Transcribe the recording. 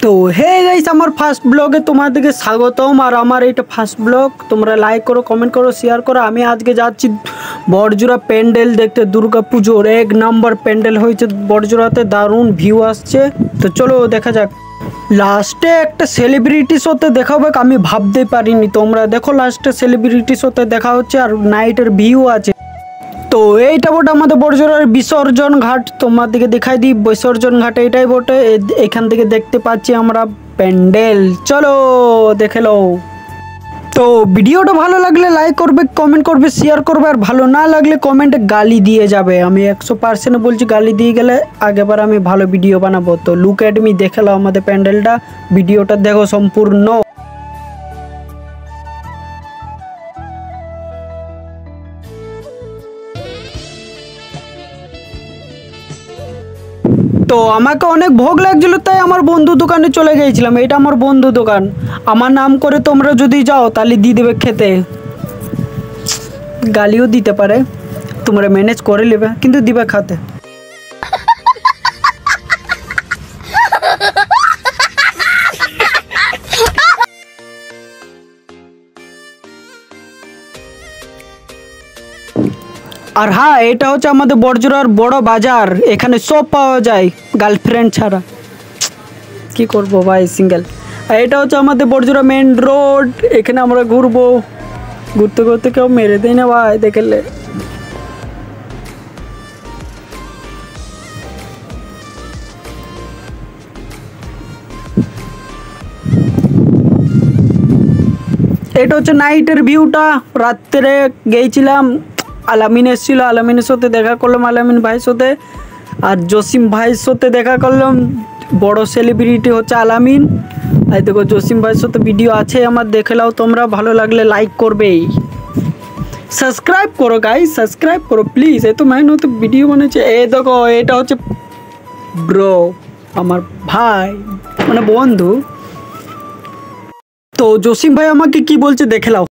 তো hey guys আমার first ব্লগে তোমাদেরকে স্বাগতম। আর আমার এটা ফার্স্ট ব্লগ, তোমরা লাইক করো, কমেন্ট করো, শেয়ার করো। আমি আজকে যাচ্ছি বড়জোড়া প্যান্ডেল দেখতে, দুর্গা পুজোর 1 নম্বর প্যান্ডেল হয়েছে বড়জোড়াতে, দারুণ ভিউ আসছে। তো চলো দেখা যাক। লাস্টে একটা সেলিব্রিটি শোতে দেখা হবে, আমি ভাবতেই পারিনি। তোমরা দেখো লাস্টে সেলিব্রিটি শোতে দেখা হচ্ছে আর নাইটের ভিউ আছে। তো এইটা বটে আমাদের বড়জোড়ার বিসর্জন ঘাট, তোমাদেরকে দেখাই দিই বিসর্জন ঘাট এইটাই বটে। এখান থেকে দেখতে পাচ্ছি আমরা প্যান্ডেল, চলো দেখে লো। তো ভিডিওটা ভালো লাগলে লাইক করবে, কমেন্ট করবে, শেয়ার করবে, আর ভালো না লাগলে কমেন্টে গালি দিয়ে যাবে। আমি 100% বলছি, গালি দিয়ে গেলে আগেবার আমি ভালো ভিডিও বানাবো। তো লুক অ্যাট মি, দেখে নাও আমাদের প্যান্ডেলটা, ভিডিওটা দেখো সম্পূর্ণ। তো আমাকে অনেক ভোগ লাগছিল, তাই আমার বন্ধু দোকানে চলে গিয়েছিলাম। এটা আমার বন্ধু দোকান, আমার নাম করে তোমরা যদি যাও তাহলে দিয়ে দেবে খেতে, গালিও দিতে পারে, তোমরা ম্যানেজ করে নেবে, কিন্তু দিবে খাতে। আর হ্যাঁ, এটা হচ্ছে আমাদের বড়জোড়ার বড় বাজার, এখানে সব পাওয়া যায় গার্লফ্রেন্ড ছাড়া। কি করব ভাই, সিঙ্গেল। আর এটা হচ্ছে আমাদের বড়জোড়া মেন রোড, এখানে আমরা ঘুরবো, ঘুরতে ঘুরতে কেউ মেরে দেয় না ভাই দেখলে। এটা হচ্ছে নাইটের ভিউটা। রাত্রে গিয়েছিলাম, আলামিন এসেছিল, আলামিনের সাথে দেখা করলাম, আলামিন ভাইয়ের সাথে। আর জসিম ভাইয়ের সাথে দেখা করলাম, বড় সেলিব্রিটি হচ্ছে আলামিন। আর দেখো জসিম ভাইয়ের সাথে ভিডিও আছে আমার, দেখে নাও তোমরা, ভালো লাগলে লাইক করবে, সাবস্ক্রাইব করো গাইস, সাবস্ক্রাইব করো প্লিজ। এত মেহনত ভিডিও বানিয়েছে। এই দেখো এটা হচ্ছে ব্রো, আমার ভাই মানে বন্ধু। তো জসিম ভাই আমাকে কি বলছে দেখে নাও।